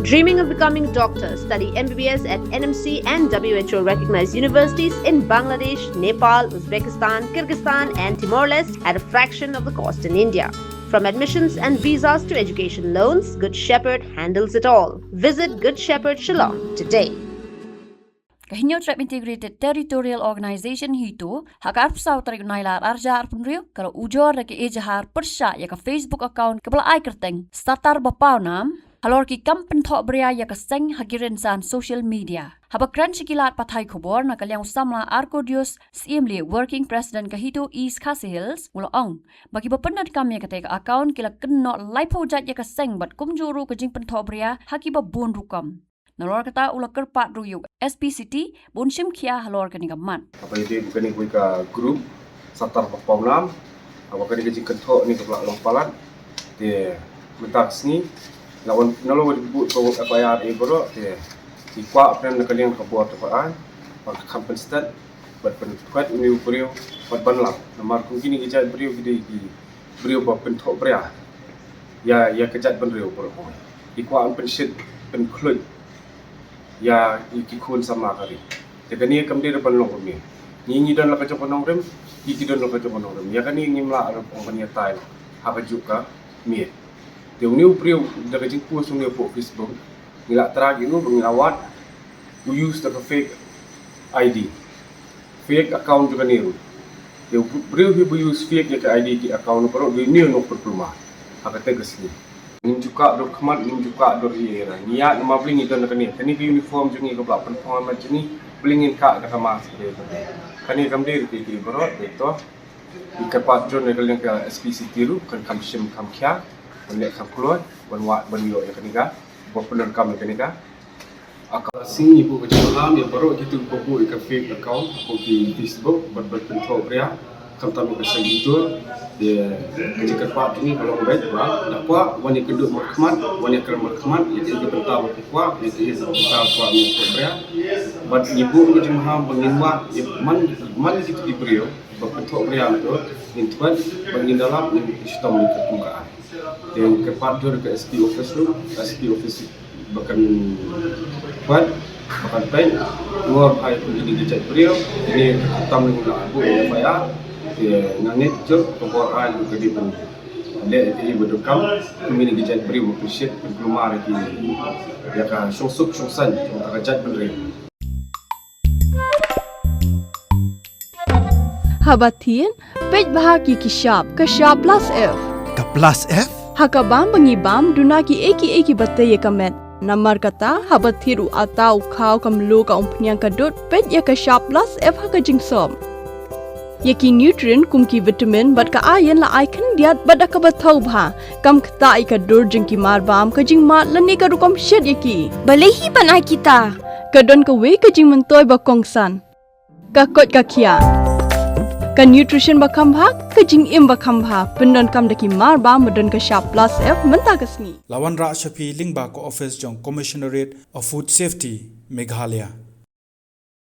Dreaming of becoming a doctor? Study MBBS at NMC and WHO recognized universities in Bangladesh, Nepal, Uzbekistan, Kyrgyzstan and Timor-Leste at a fraction of the cost in India. From admissions and visas to education loans, Good Shepherd handles it all. Visit Good Shepherd Shillong today. Kahinyo Tribe Integrated Territorial Organization hito hakar pesau tarik nailar arja arpun rio kalau ujor ke ejahar persya ya ke Facebook account kepala ai kerteng startar bapau nam halor ki kampen thok bria ya ke seng hakirin san social media habakran sikilat pathai khobor na kalyang samla Arcodius CMLE working president kahito East Khasi Hills mulo ong bagi bapenat kami kate ke account kila kenno laipo jat ya ke seng bat kumjuru ke jing penthok bria hakiba bun rukam Nalor kata ula kerpat ruyuk SPCT bunshim kia halor kani gaman. Apa itu bukan ikut ke grup satar bapau nam. Apa kani ke jingkentok ni ke belak lompalan. Dia mentak sini. Lawan nalo disebut ke FIR bro. Dia ikwa pernah nak kalian ke buat tepaan. Pak compensate berpentuat ini beliau buat banlang. Nomor kini kejat beliau kita beliau buat pentok beria. Ya kejat beliau bro. Ikwa pensit penklut. Ya ikikun sama kali. Jadi ni kami ada penolong kami. Ni dan laka cakap penolong rem, iki dan laka cakap penolong rem. Ya kan ni mla orang punya time. Hak juga mi. Dia ni upriu dah kerja post ni po Facebook. Nilak teragi nu mengawat. We use the fake ID, fake account juga ni. Dia upriu he use fake ya ke ID ke account perlu dia ni nak perluma. Hak tegas ni. Juga dor kemat juga dor era niat nama bling itu nak ni kini uniform jengi ke belak penform macam ni blingin kak nak kemas dia kini kamdir di berot itu ikepat jon yang ke SPCT lu kan kamshim kamkia boleh kam keluar banwat banyo ya kini ka popular kam kini ka akal sing ibu kejalan ya berot gitu buku ikan fake account di Facebook berbentuk pria kam tamu kesan itu dia ketika pak ini kalau baik berang dapat wanita kedua berkhidmat wanita kedua berkhidmat itu dia pentau kuat itu dia pentau kuat ni berbera buat ibu macam ham menginwat man itu diberi berbentuk beriang tu intuan bagi dalam sistem ni kebukaan dan kepada ke SP office tu SP office bahkan buat bahkan pen dua hari ini dicat beliau ini tamu abu FIR nangit jok pembuatan kedipan ada ini berdukam kami ni dijat beri appreciate pelumar lagi ya kan sungsuk sungsan untuk kerajaan beri Habatin pej bahagi kishap plus F ka plus F hakabam bangibam dunaki eki batai kamet namar kata habathiru atau khau kamlu ka umpnyang kadut pej ya kishap plus F hakajingsom Yaki nutrient kumki vitamin bat ka iron la icon diat bada ka bathau bha kam khta ka dur jingki marbam ka jing mat lani ka rukom shed yaki balehi banai kita ka don ka we ka jing mentoy ba kongsan ka kot ka khia ka nutrition ba khambha ka jing im ba khambha pendon kam daki marbam modon ka sharp plus F menta kasni lawan ra shapi lingba ko office jong commissionerate of food safety Meghalaya